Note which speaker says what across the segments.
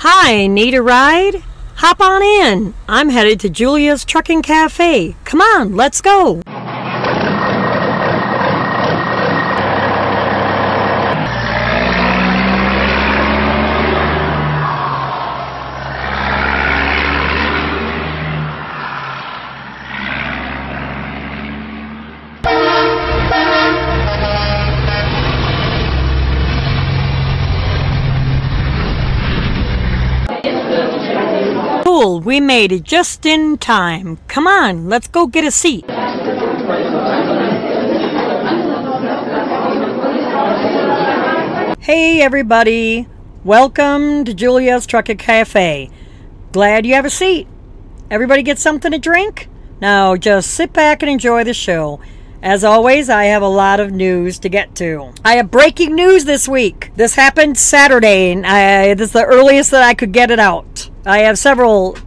Speaker 1: Hi, need a ride? Hop on in. I'm headed to Julia's Trucking Cafe. Come on, let's go. Cool, we made it just in time. Come on, let's go get a seat. Hey everybody, welcome to Julia's Trucking Cafe. Glad you have a seat. Everybody get something to drink? Now just sit back and enjoy the show. As always, I have a lot of news to get to. I have breaking news this week. This happened Saturday, and this is the earliest that I could get it out. I have several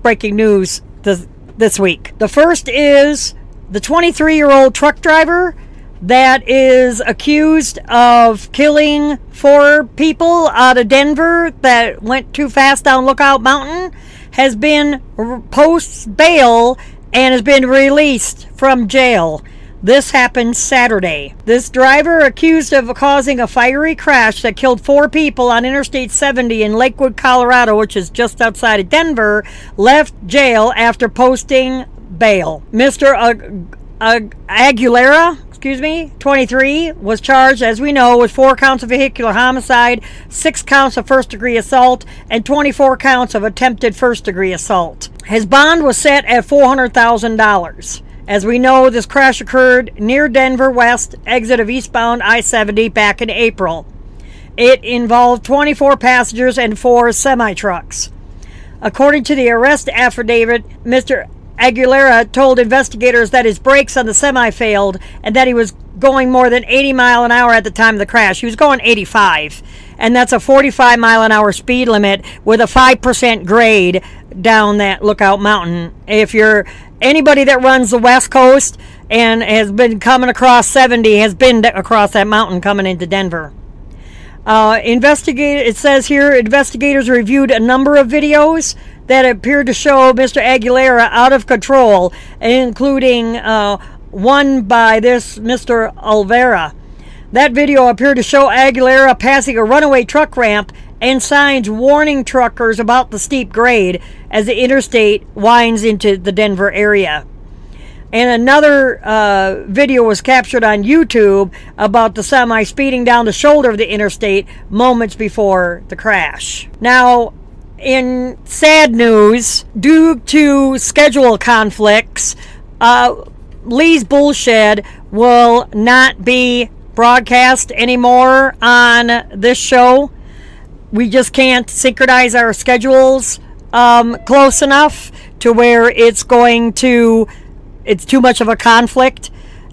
Speaker 1: breaking news this week. The first is the 23-year-old truck driver that is accused of killing 4 people out of Denver that went too fast down Lookout Mountain has been post bail and has been released from jail. This happened Saturday. This driver, accused of causing a fiery crash that killed 4 people on Interstate 70 in Lakewood, Colorado, which is just outside of Denver, left jail after posting bail. Mr. Aguilera, 23, was charged, as we know, with 4 counts of vehicular homicide, 6 counts of first-degree assault, and 24 counts of attempted first-degree assault. His bond was set at $400,000. As we know, this crash occurred near Denver West, exit of eastbound I-70 back in April. It involved 24 passengers and 4 semi-trucks. According to the arrest affidavit, Mr. Aguilera told investigators that his brakes on the semi failed and that he was going more than 80 miles an hour at the time of the crash. He was going 85, and that's a 45 mile an hour speed limit with a 5% grade down that Lookout Mountain. If you're anybody that runs the West Coast and has been coming across 70, has been across that mountain coming into Denver. It says here, investigators reviewed a number of videos that appeared to show Mr. Aguilera out of control, including one by this Mr. Olvera. That video appeared to show Aguilera passing a runaway truck ramp and signs warning truckers about the steep grade as the interstate winds into the Denver area. And another video was captured on YouTube about the semi speeding down the shoulder of the interstate moments before the crash. Now, in sad news, due to schedule conflicts, Lee's Bullshed will not be broadcast anymore on this show. We just can't synchronize our schedules close enough to where it's too much of a conflict,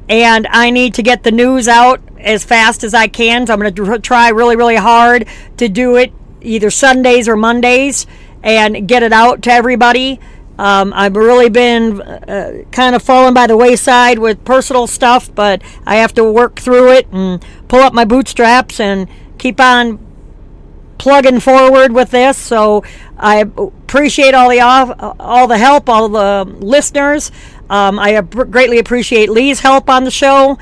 Speaker 1: and I need to get the news out as fast as I can. So I'm going to try really, really hard to do it either Sundays or Mondays and get it out to everybody. I've really been kind of fallen by the wayside with personal stuff, but I have to work through it and pull up my bootstraps and keep on plugging forward with this. So I appreciate all the help, all the listeners. I greatly appreciate Lee's help on the show.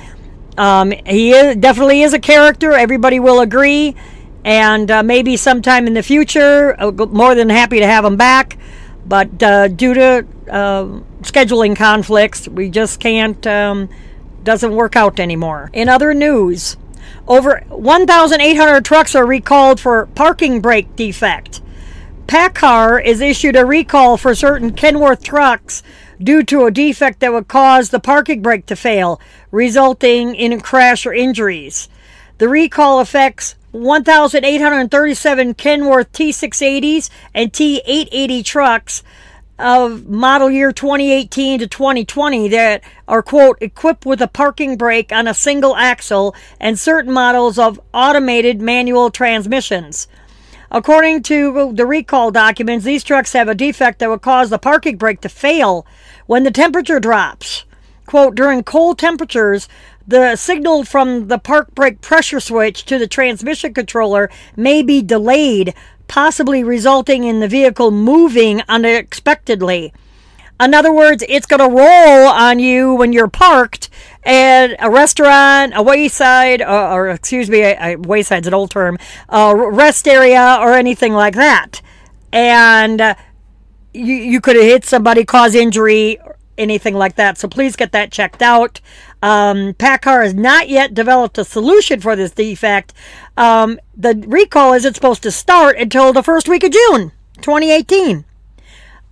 Speaker 1: He definitely is a character. Everybody will agree. And maybe sometime in the future, more than happy to have him back. But due to scheduling conflicts, we just can't, doesn't work out anymore. In other news, over 1,800 trucks are recalled for parking brake defect. PACCAR is issued a recall for certain Kenworth trucks due to a defect that would cause the parking brake to fail, resulting in a crash or injuries. The recall affects 1,837 Kenworth T680s and T880 trucks of model year 2018 to 2020 that are, quote, equipped with a parking brake on a single axle and certain models of automated manual transmissions. According to the recall documents, these trucks have a defect that would cause the parking brake to fail when the temperature drops. Quote, during cold temperatures, the signal from the park brake pressure switch to the transmission controller may be delayed, possibly resulting in the vehicle moving unexpectedly. In other words, it's going to roll on you when you're parked at a restaurant, a wayside, or excuse me, a wayside's an old term, a rest area or anything like that. And you could have hit somebody, cause injury, anything like that. So please get that checked out. PACCAR has not yet developed a solution for this defect. The recall isn't supposed to start until the first week of June 2018.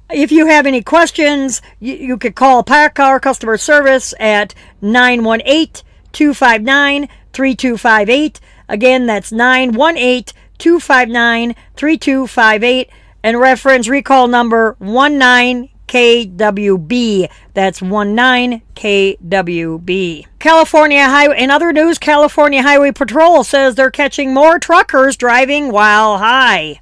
Speaker 1: If you have any questions, you could call PACCAR customer service at 918-259-3258. Again, that's 918-259-3258, and reference recall number 19KWB. That's 19KWB. California Highway. In other news, California Highway Patrol says they're catching more truckers driving while high.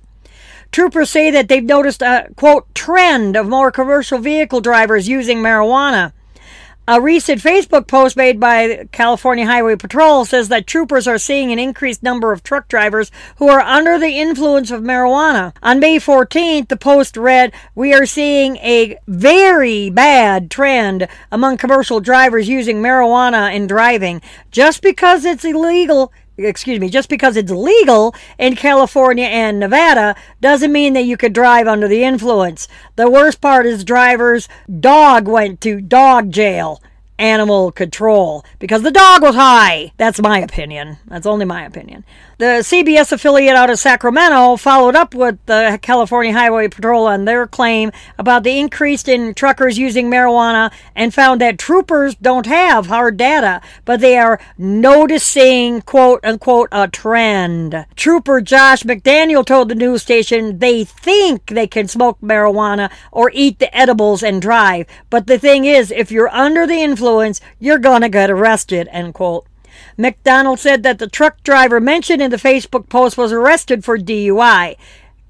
Speaker 1: Troopers say that they've noticed a, quote, trend of more commercial vehicle drivers using marijuana. A recent Facebook post made by California Highway Patrol says that troopers are seeing an increased number of truck drivers who are under the influence of marijuana. On May 14th, the post read, "We are seeing a very bad trend among commercial drivers using marijuana in driving. Just because it's legal in California and Nevada doesn't mean that you could drive under the influence. The worst part is drivers' dog went to dog jail, animal control, because the dog was high." That's my opinion. That's only my opinion. The CBS affiliate out of Sacramento followed up with the California Highway Patrol on their claim about the increase in truckers using marijuana and found that troopers don't have hard data, but they are noticing, quote unquote, a trend. Trooper Josh McDaniel told the news station they think they can smoke marijuana or eat the edibles and drive, but the thing is, if you're under the influence, you're gonna get arrested, end quote. McDonald said that the truck driver mentioned in the Facebook post was arrested for DUI.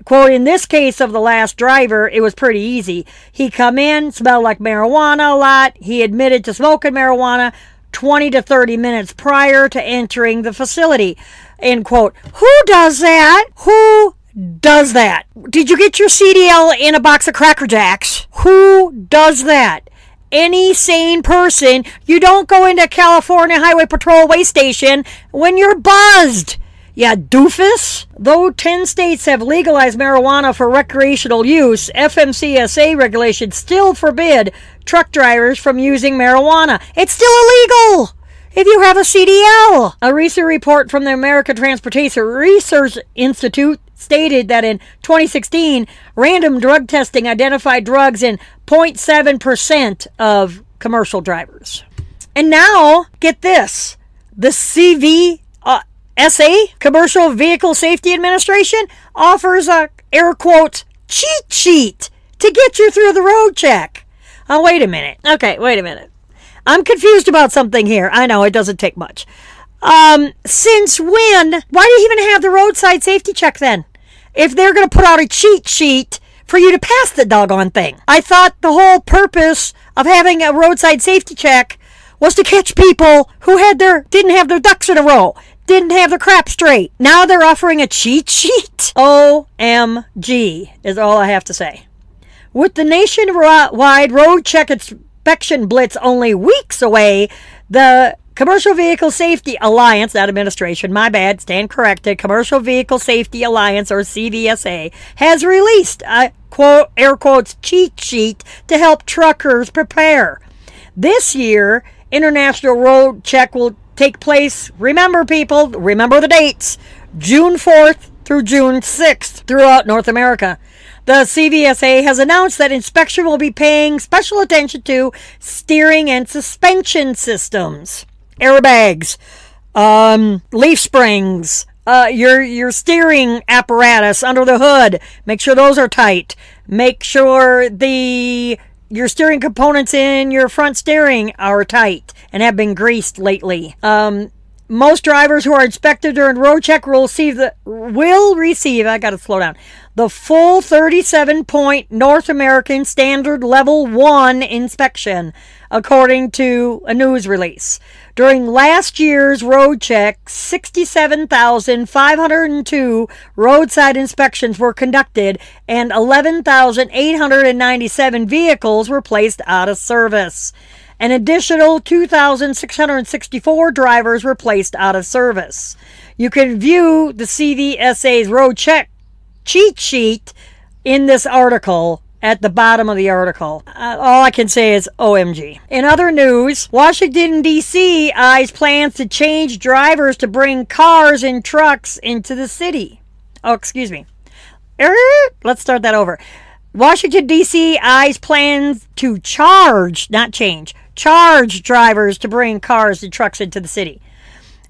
Speaker 1: Quote, "In this case of the last driver, it was pretty easy. He come in, smelled like marijuana a lot. He admitted to smoking marijuana 20 to 30 minutes prior to entering the facility." End quote. Who does that? Who does that? Did you get your CDL in a box of Cracker Jacks? Who does that? Any sane person. You don't go into California Highway Patrol way station when you're buzzed, ya doofus. Though 10 states have legalized marijuana for recreational use, FMCSA regulations still forbid truck drivers from using marijuana. It's still illegal if you have a CDL. A recent report from the American Transportation Research Institute stated that in 2016, random drug testing identified drugs in 0.7% of commercial drivers. And now, get this, the CVSA, Commercial Vehicle Safety Administration, offers a, air quotes, cheat sheet to get you through the road check. Oh, wait a minute. Okay, wait a minute. I'm confused about something here. I know, it doesn't take much. Since when? Why do you even have the roadside safety check then? If they're going to put out a cheat sheet for you to pass the doggone thing. I thought the whole purpose of having a roadside safety check was to catch people who didn't have their ducks in a row, didn't have their crap straight. Now they're offering a cheat sheet? OMG is all I have to say. With the nationwide road check inspection blitz only weeks away, the Commercial Vehicle Safety Alliance, not administration, my bad, stand corrected, Commercial Vehicle Safety Alliance, or CVSA, has released a, quote, air quotes, cheat sheet to help truckers prepare. This year, International Road Check will take place, remember people, remember the dates, June 4th through June 6th throughout North America. The CVSA has announced that inspection will be paying special attention to steering and suspension systems, airbags, leaf springs, your steering apparatus under the hood. Make sure those are tight. Make sure your steering components in your front steering are tight and have been greased lately. Most drivers who are inspected during road check will receive, I gotta slow down, the full 37-point North American Standard Level 1 inspection, according to a news release. During last year's road check, 67,502 roadside inspections were conducted and 11,897 vehicles were placed out of service. An additional 2,664 drivers were placed out of service. You can view the CVSA's road check cheat sheet in this article at the bottom of the article. All I can say is OMG. In other news, Washington, D.C. eyes plans to change drivers to bring cars and trucks into the city. Oh, excuse me. Let's start that over. Washington, D.C. eyes plans to charge, not change, charge drivers to bring cars and trucks into the city.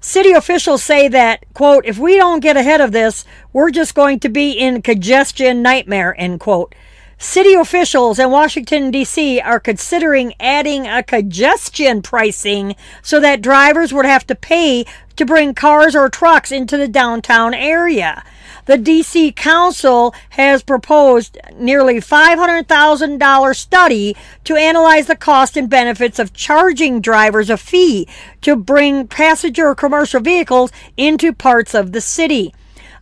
Speaker 1: City officials say that, quote, if we don't get ahead of this, we're just going to be in congestion nightmare, end quote. City officials in Washington, D.C. are considering adding a congestion pricing so that drivers would have to pay to bring cars or trucks into the downtown area. The D.C. Council has proposed nearly $500,000 study to analyze the cost and benefits of charging drivers a fee to bring passenger or commercial vehicles into parts of the city.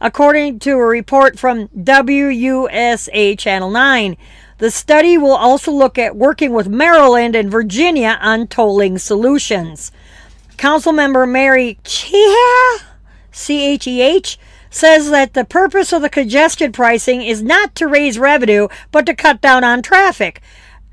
Speaker 1: According to a report from WUSA Channel 9, the study will also look at working with Maryland and Virginia on tolling solutions. Councilmember Mary Chehah, C-H-E-H, says that the purpose of the congestion pricing is not to raise revenue, but to cut down on traffic.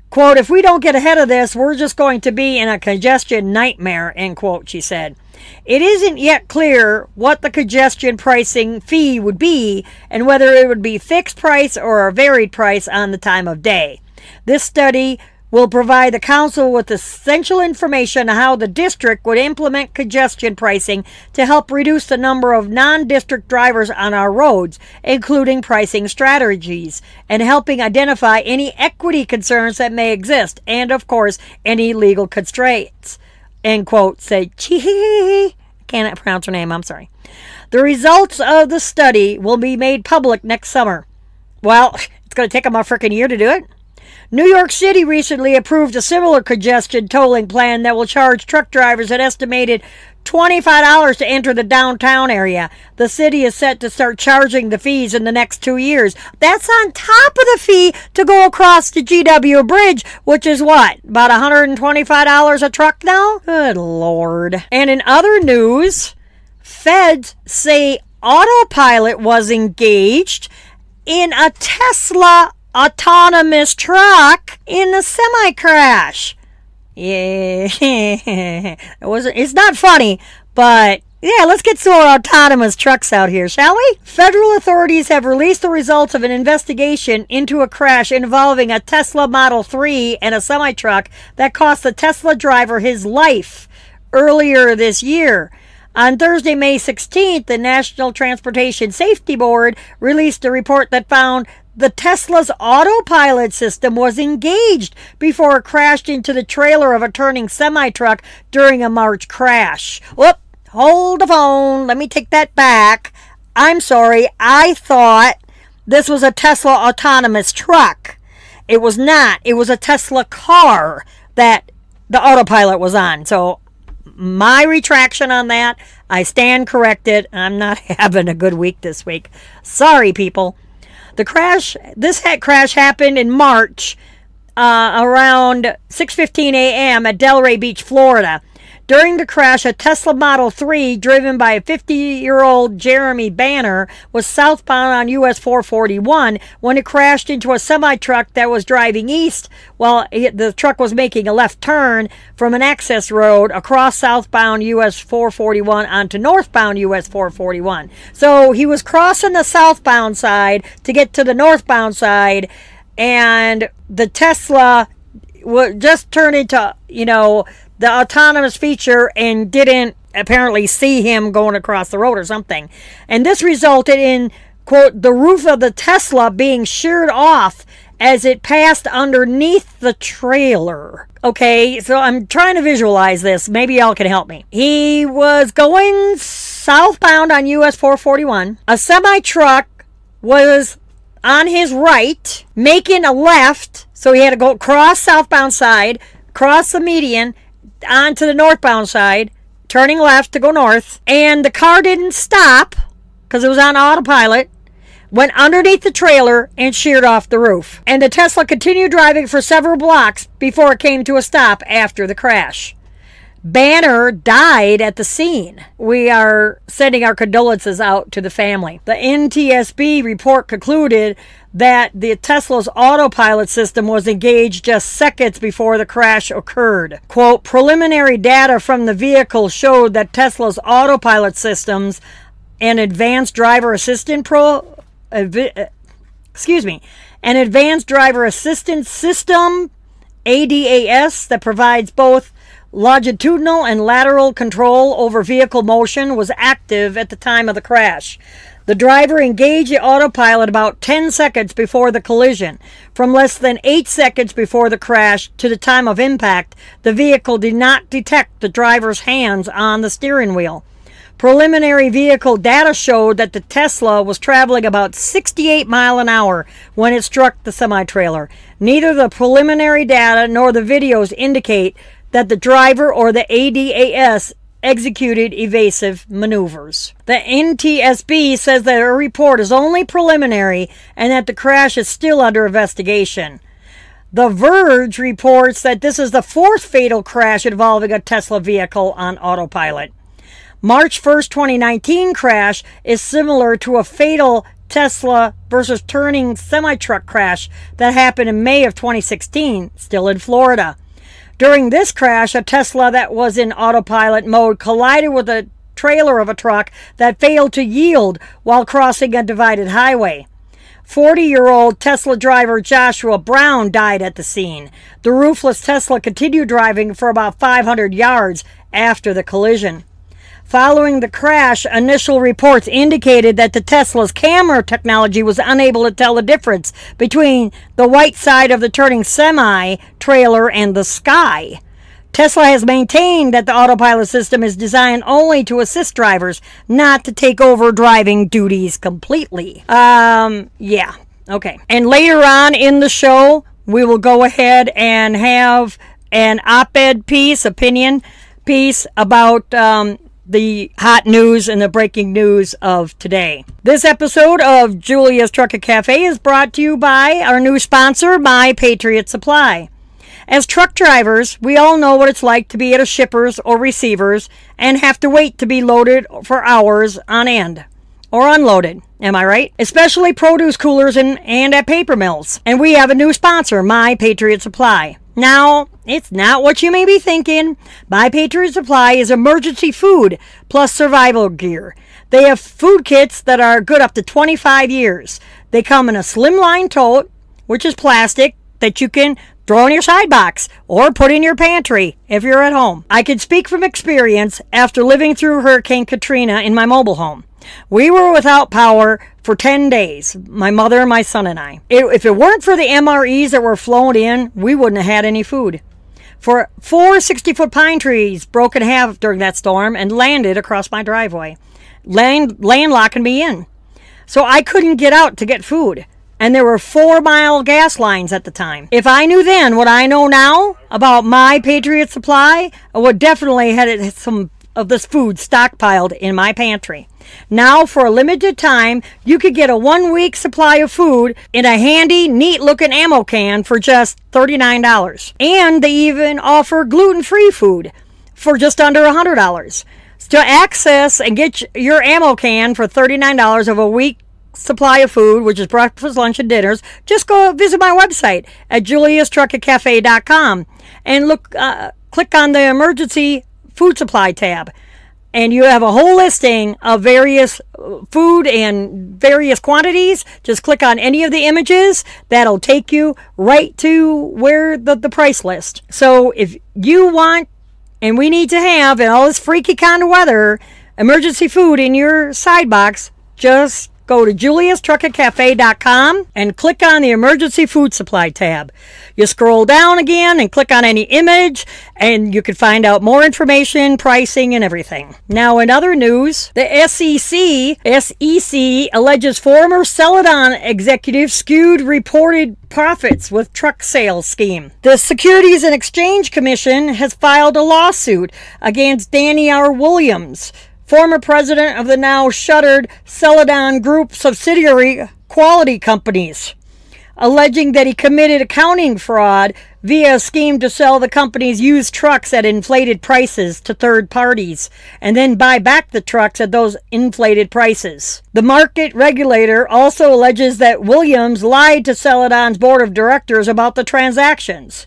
Speaker 1: Quote, if we don't get ahead of this, we're just going to be in a congestion nightmare, end quote, she said. It isn't yet clear what the congestion pricing fee would be and whether it would be fixed price or a varied price on the time of day. This study will provide the council with essential information on how the district would implement congestion pricing to help reduce the number of non-district drivers on our roads, including pricing strategies, and helping identify any equity concerns that may exist, and, of course, any legal constraints. End quote, said Chehah. Cannot pronounce her name, I'm sorry. The results of the study will be made public next summer. Well, it's going to take them a freaking year to do it. New York City recently approved a similar congestion tolling plan that will charge truck drivers an estimated $25 to enter the downtown area. The city is set to start charging the fees in the next 2 years. That's on top of the fee to go across the GW Bridge, which is what, about $125 a truck now? Good Lord. And in other news, feds say Autopilot was engaged in a Tesla autonomous truck in a semi-crash. Yeah, it's not funny, but yeah, let's get some more autonomous trucks out here, shall we? Federal authorities have released the results of an investigation into a crash involving a Tesla Model 3 and a semi-truck that cost the Tesla driver his life earlier this year. On Thursday, May 16th, the National Transportation Safety Board released a report that found the Tesla's autopilot system was engaged before it crashed into the trailer of a turning semi-truck during a March crash. Whoop, hold the phone. Let me take that back. I'm sorry. I thought this was a Tesla autonomous truck. It was not. It was a Tesla car that the autopilot was on. So my retraction on that. I stand corrected. I'm not having a good week this week. Sorry, people. This crash happened in March around 6:15 a.m. at Delray Beach, Florida. During the crash, a Tesla Model 3 driven by a 50-year-old Jeremy Banner was southbound on US 441 when it crashed into a semi-truck that was driving east while the truck was making a left turn from an access road across southbound US 441 onto northbound US 441. So he was crossing the southbound side to get to the northbound side, and the Tesla just turned into, the autonomous feature and didn't apparently see him going across the road or something. And this resulted in, quote, the roof of the Tesla being sheared off as it passed underneath the trailer. Okay, so I'm trying to visualize this. Maybe y'all can help me. He was going southbound on US 441. A semi-truck was on his right, making a left, so he had to go cross southbound side, cross the median, onto the northbound side, turning left to go north, and the car didn't stop, because it was on autopilot, went underneath the trailer and sheared off the roof. And the Tesla continued driving for several blocks before it came to a stop after the crash. Banner died at the scene. We are sending our condolences out to the family. The NTSB report concluded that the Tesla's autopilot system was engaged just seconds before the crash occurred. Quote, preliminary data from the vehicle showed that Tesla's autopilot systems and advanced driver assistance an advanced driver assistance system, ADAS, that provides both longitudinal and lateral control over vehicle motion was active at the time of the crash. The driver engaged the autopilot about 10 seconds before the collision. From less than 8 seconds before the crash to the time of impact, the vehicle did not detect the driver's hands on the steering wheel. Preliminary vehicle data showed that the Tesla was traveling about 68 miles an hour when it struck the semi-trailer. Neither the preliminary data nor the videos indicate that the driver or the ADAS executed evasive maneuvers. The NTSB says that a report is only preliminary and that the crash is still under investigation. The Verge reports that this is the fourth fatal crash involving a Tesla vehicle on autopilot. March 1st, 2019 crash is similar to a fatal Tesla versus turning semi-truck crash that happened in May of 2016, still in Florida. During this crash, a Tesla that was in autopilot mode collided with a trailer of a truck that failed to yield while crossing a divided highway. 40-year-old Tesla driver Joshua Brown died at the scene. The roofless Tesla continued driving for about 500 yards after the collision. Following the crash, initial reports indicated that the Tesla's camera technology was unable to tell the difference between the white side of the turning semi-trailer and the sky. Tesla has maintained that the autopilot system is designed only to assist drivers, not to take over driving duties completely. Yeah, okay. And later on in the show, we will go ahead and have an op-ed piece, opinion piece about the hot news and the breaking news of today. This episode of Julia's Truck and Cafe is brought to you by our new sponsor, My Patriot Supply. As truck drivers, we all know what it's like to be at a shipper's or receiver's and have to wait to be loaded for hours on end. Or unloaded, am I right? Especially produce coolers and at paper mills. And we have a new sponsor, My Patriot Supply. Now, it's not what you may be thinking. My Patriot Supply is emergency food plus survival gear. They have food kits that are good up to 25 years. They come in a slimline tote, which is plastic, that you can throw in your side box or put in your pantry if you're at home. I can speak from experience after living through Hurricane Katrina in my mobile home. We were without power for 10 days, my mother, my son, and I. If it weren't for the MREs that were flown in, we wouldn't have had any food. For 4 60-foot pine trees broke in half during that storm and landed across my driveway, landlocking me in. So I couldn't get out to get food. And there were 4-mile gas lines at the time. If I knew then what I know now about My Patriot Supply, I would definitely had some of this food stockpiled in my pantry. Now, for a limited time, you could get a 1-week supply of food in a handy, neat-looking ammo can for just $39. And they even offer gluten-free food for just under $100. To access and get your ammo can for $39 of a week supply of food, which is breakfast, lunch, and dinners, just go visit my website at juliastruckandcafe.com and click on the emergency food supply tab. And you have a whole listing of various food and various quantities. Just click on any of the images. That'll take you right to where the price list. So if you want, and we need to have, in all this freaky kind of weather, emergency food in your side box, just go to juliustruckandcafe.com and click on the emergency food supply tab. You scroll down again and click on any image, and you can find out more information, pricing, and everything. Now, in other news, the SEC alleges former Celadon executives skewed reported profits with truck sales scheme. The Securities and Exchange Commission has filed a lawsuit against Danny R. Williams, former president of the now shuttered Celadon Group subsidiary Quality Companies, alleging that he committed accounting fraud via a scheme to sell the company's used trucks at inflated prices to third parties and then buy back the trucks at those inflated prices. The market regulator also alleges that Williams lied to Celadon's board of directors about the transactions.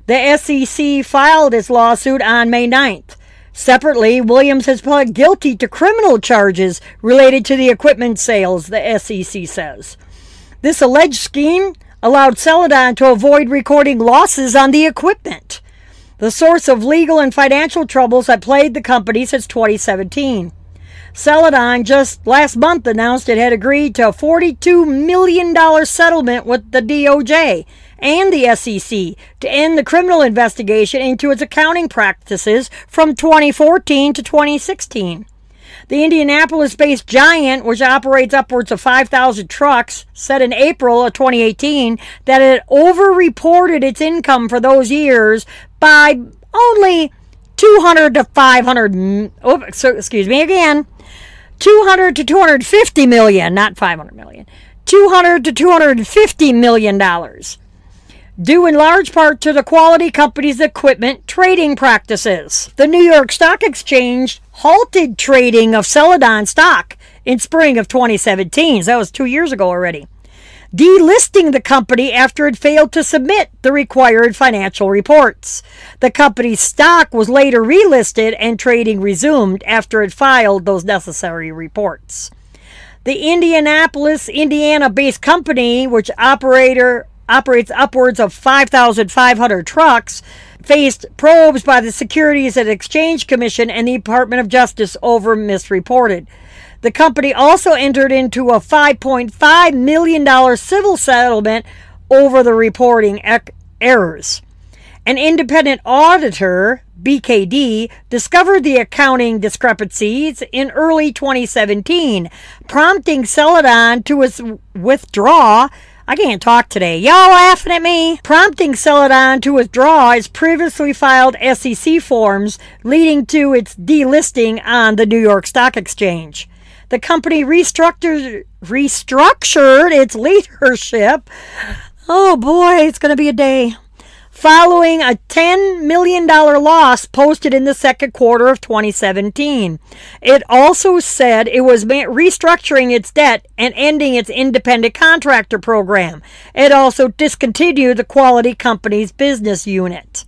Speaker 1: The SEC filed its lawsuit on May 9th. Separately, Williams has pled guilty to criminal charges related to the equipment sales, the SEC says. This alleged scheme allowed Celadon to avoid recording losses on the equipment, the source of legal and financial troubles that plagued the company since 2017. Celadon just last month announced it had agreed to a $42 million settlement with the DOJ and the SEC to end the criminal investigation into its accounting practices from 2014 to 2016. The Indianapolis-based Giant, which operates upwards of 5,000 trucks, said in April of 2018 that it overreported its income for those years by only 200 to 500. Oh, excuse me again. 200 to 250 million, not 500 million. 200 to 250 million dollars. Due in large part to the Quality Company's equipment trading practices. The New York Stock Exchange halted trading of Celadon stock in spring of 2017. So that was 2 years ago already. Delisting the company after it failed to submit the required financial reports. The company's stock was later relisted and trading resumed after it filed those necessary reports. The Indianapolis, Indiana-based company, which operates upwards of 5,500 trucks, faced probes by the Securities and Exchange Commission and the Department of Justice over misreported. The company also entered into a $5.5 million civil settlement over the reporting errors. An independent auditor, BKD, discovered the accounting discrepancies in early 2017, prompting Celadon to withdraw. I can't talk today. Y'all laughing at me? Prompting Celadon to withdraw its previously filed SEC forms, leading to its delisting on the New York Stock Exchange. The company restructured its leadership. Oh boy, it's going to be a day. Following a $10 million loss posted in the second quarter of 2017. It also said it was restructuring its debt and ending its independent contractor program. It also discontinued the Quality Company's business unit.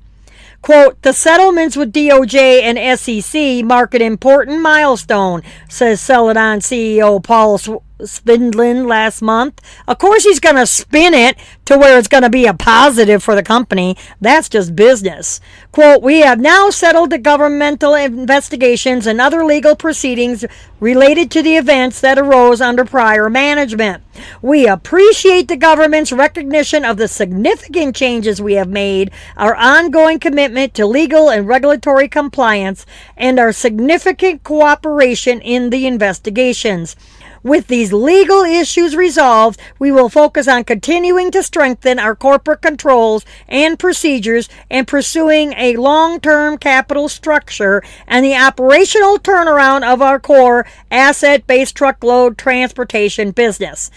Speaker 1: Quote, the settlements with DOJ and SEC mark an important milestone, says Celadon CEO Paul Svindlin last month. Of course he's going to spin it to where it's going to be a positive for the company. That's just business. Quote, we have now settled the governmental investigations and other legal proceedings related to the events that arose under prior management. We appreciate the government's recognition of the significant changes we have made, our ongoing commitment to legal and regulatory compliance, and our significant cooperation in the investigations. With these legal issues resolved, we will focus on continuing to strengthen our corporate controls and procedures and pursuing a long-term capital structure and the operational turnaround of our core asset-based truckload transportation business.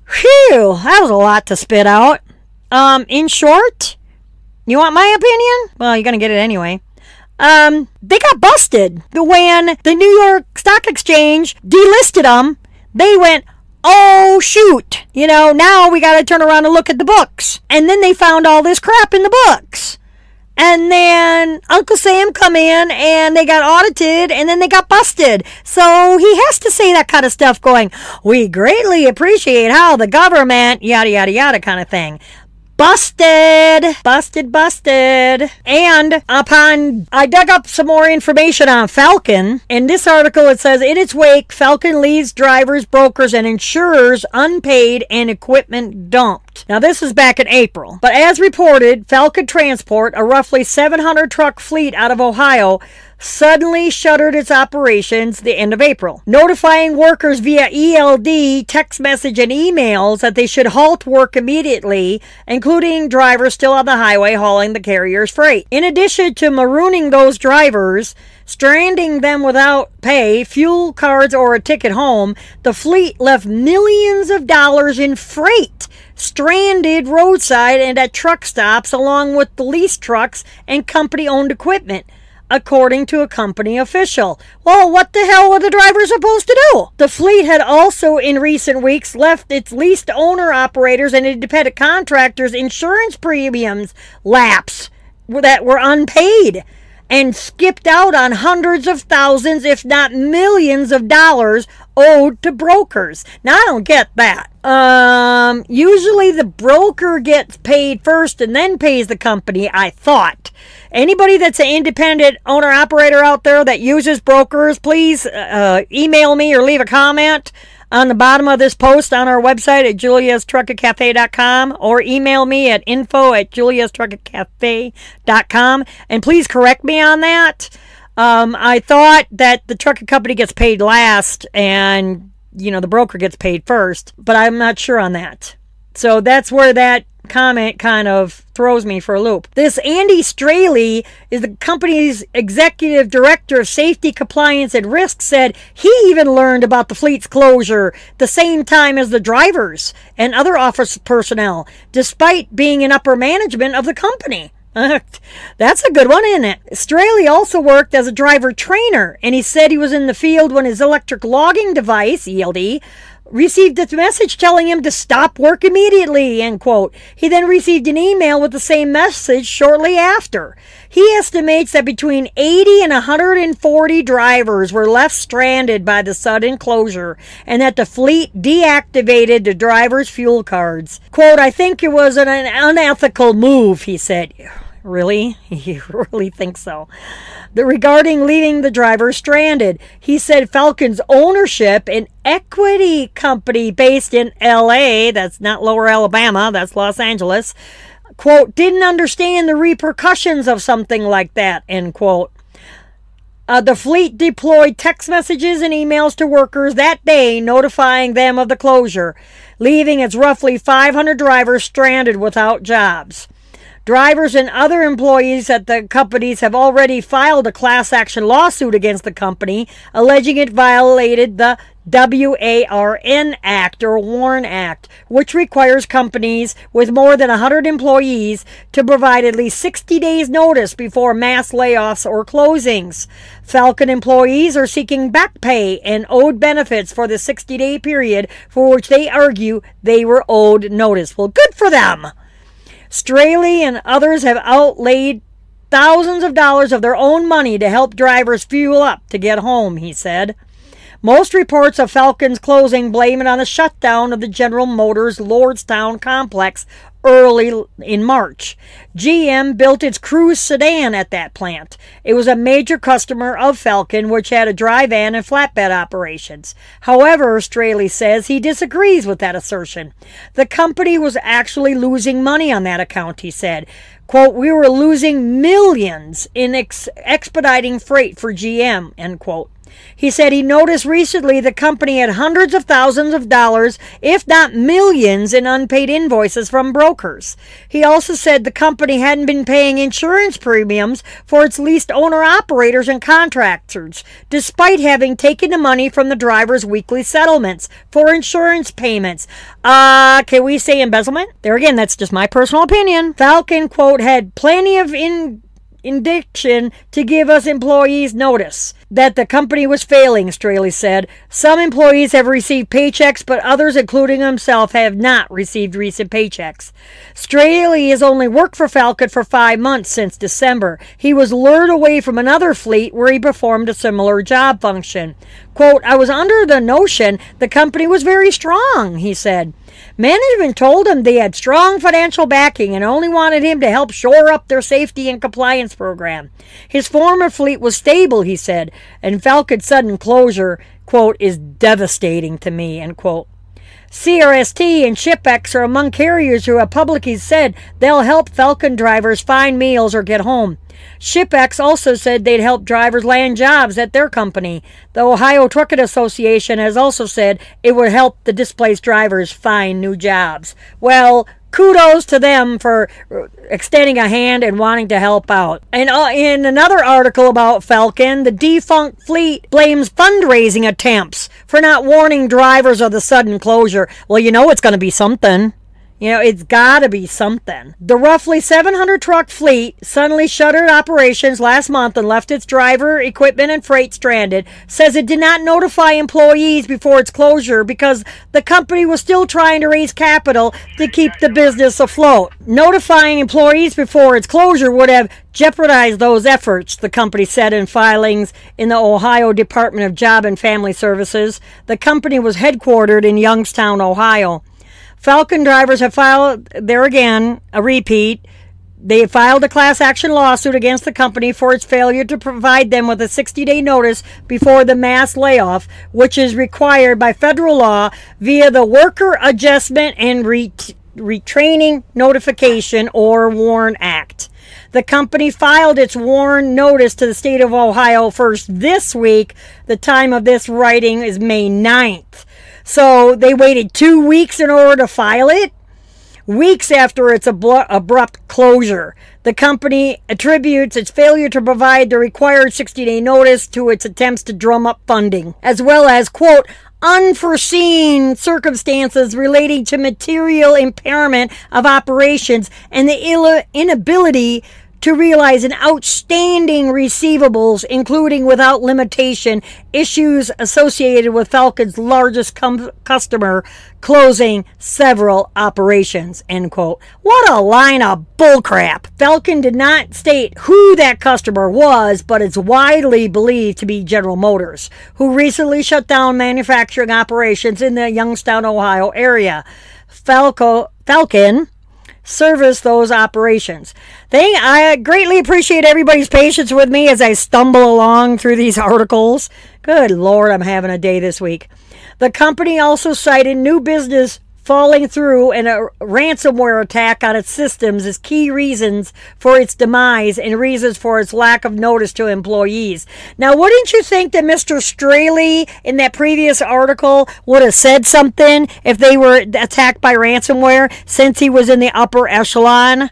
Speaker 1: Phew, that was a lot to spit out. In short, you want my opinion? Well, you're going to get it anyway. They got busted. When the New York Stock Exchange delisted them, they went, oh, shoot. Now we got to turn around and look at the books. And then they found all this crap in the books. And then Uncle Sam come in and they got audited and then they got busted. So he has to say that kind of stuff going, we greatly appreciate how the government, yada, yada, yada kind of thing. Busted! Busted, busted. And I dug up some more information on Falcon. In this article, it says, in its wake, Falcon leaves drivers, brokers, and insurers unpaid and equipment dumped. Now, this is back in April. But as reported, Falcon Transport, a roughly 700 truck fleet out of Ohio, suddenly shuttered its operations the end of April, notifying workers via ELD, text message, and emails that they should halt work immediately, including drivers still on the highway hauling the carrier's freight. In addition to marooning those drivers, stranding them without pay, fuel cards, or a ticket home, the fleet left millions of dollars in freight stranded roadside and at truck stops, along with the leased trucks and company-owned equipment, according to a company official. Well, what the hell were the drivers supposed to do? The fleet had also in recent weeks left its leased owner-operators and independent contractors' insurance premiums lapse that were unpaid, and skipped out on hundreds of thousands, if not millions of dollars owed to brokers. Now, I don't get that. Usually the broker gets paid first and then pays the company, I thought. Anybody that's an independent owner-operator out there that uses brokers, please email me or leave a comment on the bottom of this post on our website at juliastruckcafe.com, or email me at info@juliastruckcafe.com, and please correct me on that. I thought that the trucking company gets paid last and, the broker gets paid first, but I'm not sure on that. So that's where that comment kind of throws me for a loop. This Andy Straley is the company's executive director of safety, compliance, and risk, said he even learned about the fleet's closure the same time as the drivers and other office personnel, despite being in upper management of the company. That's a good one, isn't it? Straley also worked as a driver trainer, and he said he was in the field when his electric logging device, ELD, received a message telling him to stop work immediately, end quote. He then received an email with the same message shortly after. He estimates that between 80 and 140 drivers were left stranded by the sudden closure, and that the fleet deactivated the drivers' fuel cards. Quote, I think it was an unethical move, he said. Really? You really think so? Regarding leaving the driver stranded, he said Falcon's ownership, an equity company based in L.A., that's not Lower Alabama, that's Los Angeles, quote, didn't understand the repercussions of something like that, end quote. The fleet deployed text messages and emails to workers that day notifying them of the closure, leaving its roughly 500 drivers stranded without jobs. Drivers and other employees at the companies have already filed a class action lawsuit against the company, alleging it violated the WARN Act, or WARN Act, which requires companies with more than 100 employees to provide at least 60 days notice before mass layoffs or closings. Falcon employees are seeking back pay and owed benefits for the 60-day period for which they argue they were owed notice. Well, good for them. Straley and others have outlaid thousands of dollars of their own money to help drivers fuel up to get home, he said. Most reports of Falcon's closing blame it on the shutdown of the General Motors Lordstown complex early in March. GM built its Cruze sedan at that plant. It was a major customer of Falcon, which had a dry van and flatbed operations. However, Straley says he disagrees with that assertion. The company was actually losing money on that account, he said. Quote, we were losing millions in expediting freight for GM, end quote. He said he noticed recently the company had hundreds of thousands of dollars, if not millions, in unpaid invoices from brokers. He also said the company hadn't been paying insurance premiums for its leased owner-operators and contractors, despite having taken the money from the drivers' weekly settlements for insurance payments. Can we say embezzlement? There again, that's just my personal opinion. Falcon, quote, had plenty of indication to give us employees notice that the company was failing, Straley said. Some employees have received paychecks, but others, including himself, have not received recent paychecks. Straley has only worked for Falcon for 5 months since December. He was lured away from another fleet where he performed a similar job function. Quote, I was under the notion the company was very strong, he said. Management told him they had strong financial backing and only wanted him to help shore up their safety and compliance program. His former fleet was stable, he said, and Falcon's sudden closure, quote, is devastating to me, end quote. CRST and ShipX are among carriers who have publicly said they'll help Falcon drivers find meals or get home. ShipX also said they'd help drivers land jobs at their company. The Ohio Trucking Association has also said it would help the displaced drivers find new jobs. Well, kudos to them for extending a hand and wanting to help out. And in another article about Falcon, the defunct fleet blames fundraising attempts for not warning drivers of the sudden closure. Well, you know it's going to be something. You know, it's got to be something. The roughly 700 truck fleet suddenly shuttered operations last month and left its driver, equipment, and freight stranded, says it did not notify employees before its closure because the company was still trying to raise capital to keep the business afloat. Notifying employees before its closure would have jeopardized those efforts, the company said in filings in the Ohio Department of Job and Family Services. The company was headquartered in Youngstown, Ohio. Falcon drivers have filed, there again, a repeat. They filed a class action lawsuit against the company for its failure to provide them with a 60-day notice before the mass layoff, which is required by federal law via the Worker Adjustment and Retraining Notification, or WARN Act. The company filed its WARN notice to the state of Ohio first this week. The time of this writing is May 9th. So they waited 2 weeks in order to file it, weeks after its abrupt closure. The company attributes its failure to provide the required 60-day notice to its attempts to drum up funding, as well as, quote, unforeseen circumstances relating to material impairment of operations and the inability to realize an outstanding receivables, including without limitation issues associated with Falcon's largest customer closing several operations, end quote. What a line of bullcrap. Falcon did not state who that customer was, but it's widely believed to be General Motors, who recently shut down manufacturing operations in the Youngstown, Ohio area. Falcon service those operations. I greatly appreciate everybody's patience with me as I stumble along through these articles. Good Lord, I'm having a day this week. The company also cited new business falling through and a ransomware attack on its systems as key reasons for its demise and reasons for its lack of notice to employees. Now, wouldn't you think that Mr. Straley in that previous article would have said something if they were attacked by ransomware, since he was in the upper echelon?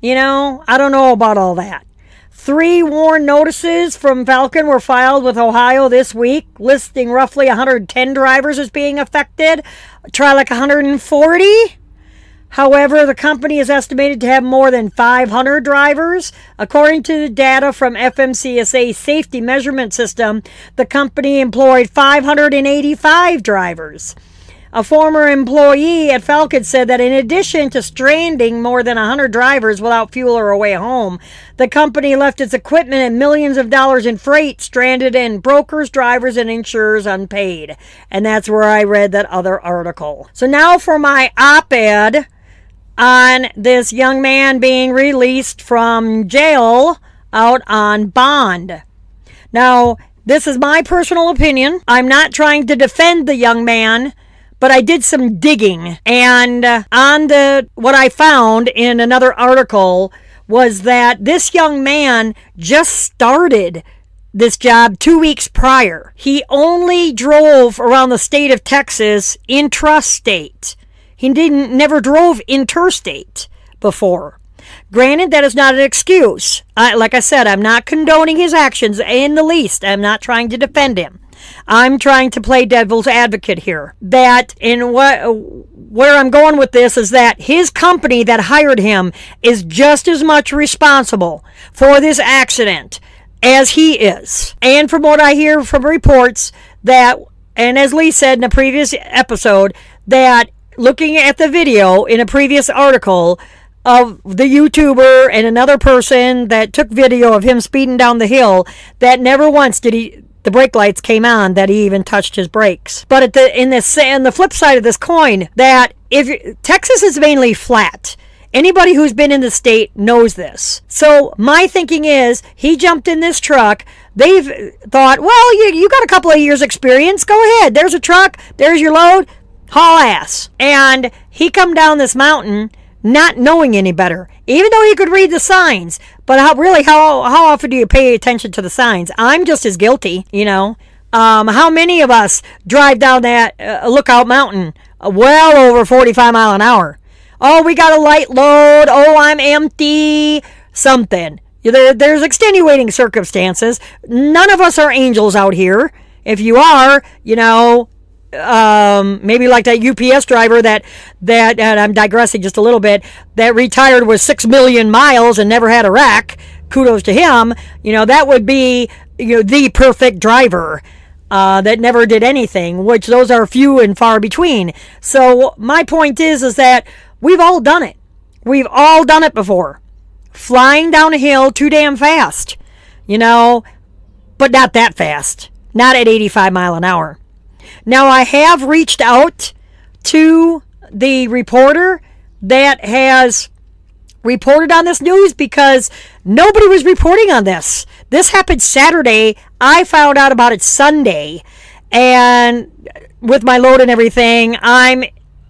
Speaker 1: You know, I don't know about all that. 3 WARN notices from Falcon were filed with Ohio this week, listing roughly 110 drivers as being affected. Try like 140. However, the company is estimated to have more than 500 drivers. According to the data from FMCSA Safety Measurement System, the company employed 585 drivers. A former employee at Falcon said that in addition to stranding more than 100 drivers without fuel or a way home, the company left its equipment and millions of dollars in freight stranded and brokers, drivers, and insurers unpaid. And that's where I read that other article. So now for my op-ed on this young man being released from jail out on bond. Now, this is my personal opinion. I'm not trying to defend the young man, but I did some digging, and what I found in another article was that this young man just started this job 2 weeks prior. He only drove around the state of Texas intrastate. He never drove interstate before. Granted, that is not an excuse. Like I said, I'm not condoning his actions in the least. I'm not trying to defend him. I'm trying to play devil's advocate here. That where I'm going with this is that his company that hired him is just as much responsible for this accident as he is. And from what I hear from reports that, and as Lee said in a previous episode, that looking at the video in a previous article of the YouTuber and another person that took video of him speeding down the hill, that never once did he the brake lights came on that he even touched his brakes. But in the flip side of this coin, that if Texas is mainly flat, anybody who's been in the state knows this. So my thinking is, he jumped in this truck. They've thought, well, you got a couple of years experience. Go ahead. There's a truck. There's your load. Haul ass. And he come down this mountain not knowing any better, even though he could read the signs. But how often do you pay attention to the signs? I'm just as guilty, you know. How many of us drive down that Lookout Mountain well over 45 mile an hour? Oh, we got a light load. Oh, I'm empty. Something. There's extenuating circumstances. None of us are angels out here. If you are, you know, maybe like that UPS driver that and I'm digressing just a little bit, that retired with 6 million miles and never had a wreck. Kudos to him. You know, that would be, you know, the perfect driver that never did anything, which those are few and far between. So my point is that we've all done it. We've all done it before. Flying down a hill too damn fast, you know, but not that fast. Not at 85 mile an hour. Now, I have reached out to the reporter that has reported on this news because nobody was reporting on this. This happened Saturday. I found out about it Sunday. And with my load and everything, I'm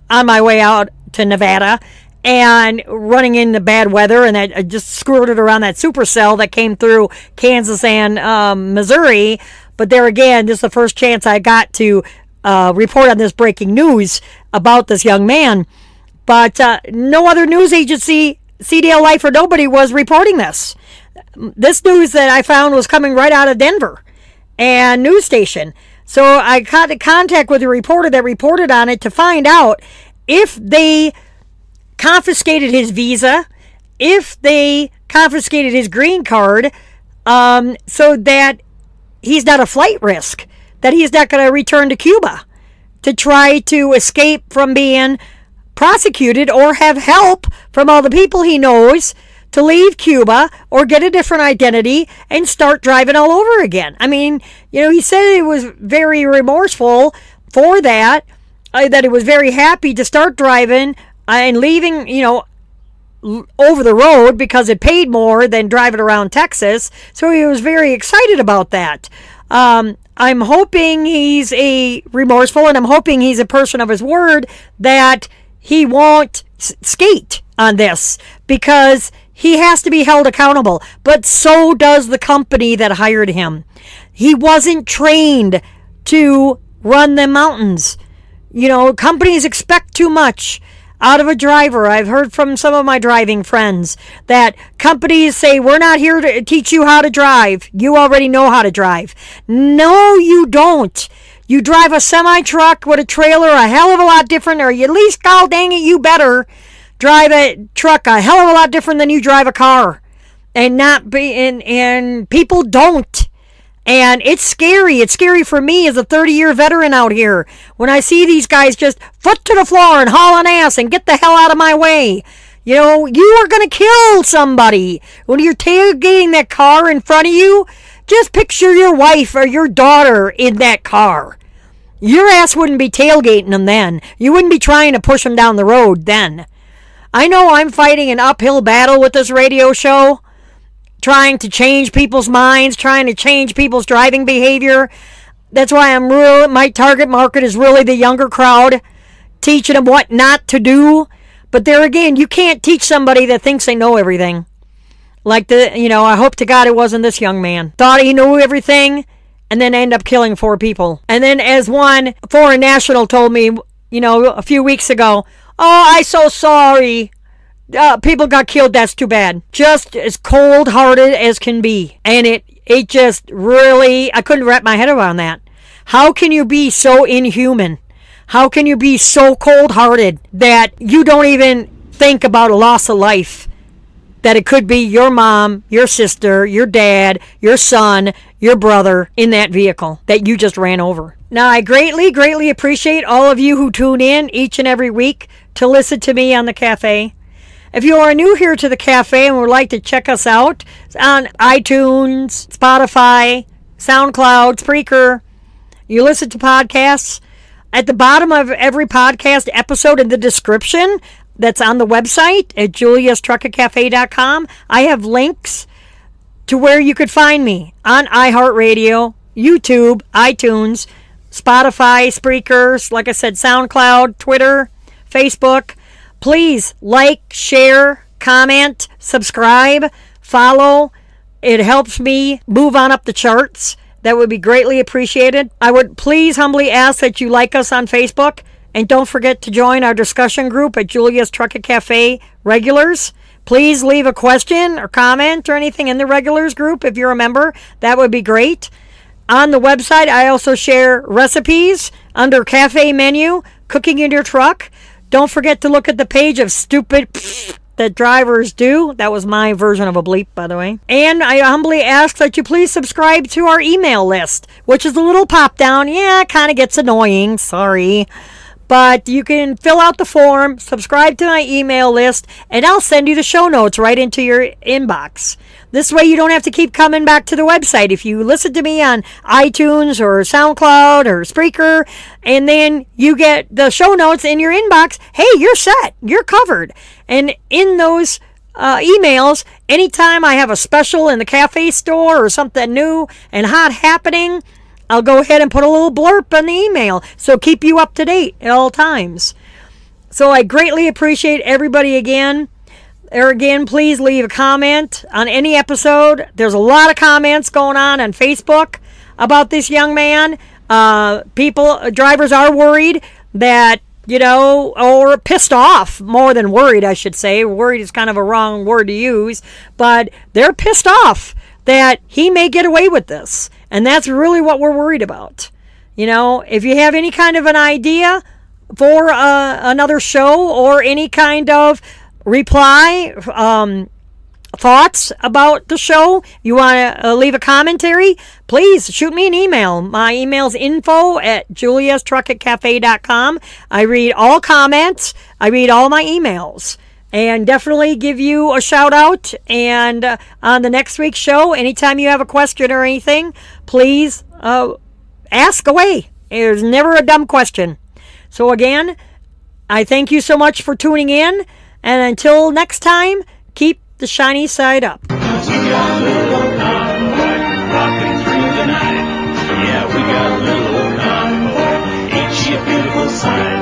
Speaker 1: on my way out to Nevada and running into bad weather, and I just skirted around that supercell that came through Kansas and Missouri. But there again, this is the first chance I got to report on this breaking news about this young man. But no other news agency, CDL Life or nobody, was reporting this. This news that I found was coming right out of Denver and news station. So I got in contact with the reporter that reported on it to find out if they confiscated his visa, if they confiscated his green card, so that he's not a flight risk, that he's not going to return to Cuba to try to escape from being prosecuted or have help from all the people he knows to leave Cuba or get a different identity and start driving all over again. I mean, you know, he said he was very remorseful for that, that he was very happy to start driving and leaving, you know, over the road because it paid more than driving around Texas. So he was very excited about that. I'm hoping he's remorseful, and I'm hoping he's a person of his word, that he won't skate on this, because he has to be held accountable. But so does the company that hired him. He wasn't trained to run the mountains. You know, companies expect too much out of a driver. I've heard from some of my driving friends that companies say, we're not here to teach you how to drive. You already know how to drive. No, you don't. You drive a semi-truck with a trailer a hell of a lot different, or at least, god dang it, you better drive a truck a hell of a lot different than you drive a car. And people don't. And it's scary. It's scary for me as a 30-year veteran out here when I see these guys just foot to the floor and hauling ass and get the hell out of my way. You know, you are going to kill somebody. When you're tailgating that car in front of you, just picture your wife or your daughter in that car. Your ass wouldn't be tailgating them then. You wouldn't be trying to push them down the road then. I know I'm fighting an uphill battle with this radio show, trying to change people's minds, trying to change people's driving behavior. That's why my target market is really the younger crowd, teaching them what not to do. But there again, you can't teach somebody that thinks they know everything. Like I hope to God it wasn't this young man. Thought he knew everything and then ended up killing 4 people. And then as one foreign national told me, a few weeks ago, oh, I'm so sorry. People got killed, that's too bad. Just as cold-hearted as can be. And it just really, I couldn't wrap my head around that. How can you be so inhuman? How can you be so cold-hearted that you don't even think about a loss of life? That it could be your mom, your sister, your dad, your son, your brother in that vehicle that you just ran over. Now, I greatly, greatly appreciate all of you who tune in each and every week to listen to me on the cafe. If you are new here to the cafe and would like to check us out on iTunes, Spotify, SoundCloud, Spreaker. You listen to podcasts. At the bottom of every podcast episode in the description that's on the website at juliastrucketcafe.com, I have links to where you could find me on iHeartRadio, YouTube, iTunes, Spotify, Spreaker, like I said, SoundCloud, Twitter, Facebook. Please like, share, comment, subscribe, follow. It helps me move on up the charts. That would be greatly appreciated. I would please humbly ask that you like us on Facebook. And don't forget to join our discussion group at Julia's Truckett Cafe Regulars. Please leave a question or comment or anything in the Regulars group if you're a member. That would be great. On the website, I also share recipes under Cafe Menu, cooking in your truck. Don't forget to look at the page of stupid that drivers do. That was my version of a bleep, by the way. And I humbly ask that you please subscribe to our email list, which is a little pop down. Yeah, it kind of gets annoying. Sorry. But you can fill out the form, subscribe to my email list, and I'll send you the show notes right into your inbox. This way you don't have to keep coming back to the website. If you listen to me on iTunes or SoundCloud or Spreaker, and then you get the show notes in your inbox, hey, you're set. You're covered. And in those emails, anytime I have a special in the cafe store or something new and hot happening, I'll go ahead and put a little blurb in the email. So keep you up to date at all times. So I greatly appreciate everybody again. Again, please leave a comment on any episode. There's a lot of comments going on Facebook about this young man. Drivers are worried that, or pissed off, more than worried, I should say. Worried is kind of a wrong word to use, but they're pissed off that he may get away with this. And that's really what we're worried about. If you have any kind of an idea for another show or any kind of reply, thoughts about the show, you want to leave a commentary, please shoot me an email. My email's info@juliastrucketcafe.com. I read all comments. I read all my emails. And definitely give you a shout out. And on the next week's show, anytime you have a question or anything, please ask away. There's never a dumb question. So again, I thank you so much for tuning in. And until next time, keep the shiny side up.
Speaker 2: We got a little old convoy rocking through the night. Yeah, we got a little old convoy. Ain't she a beautiful sight?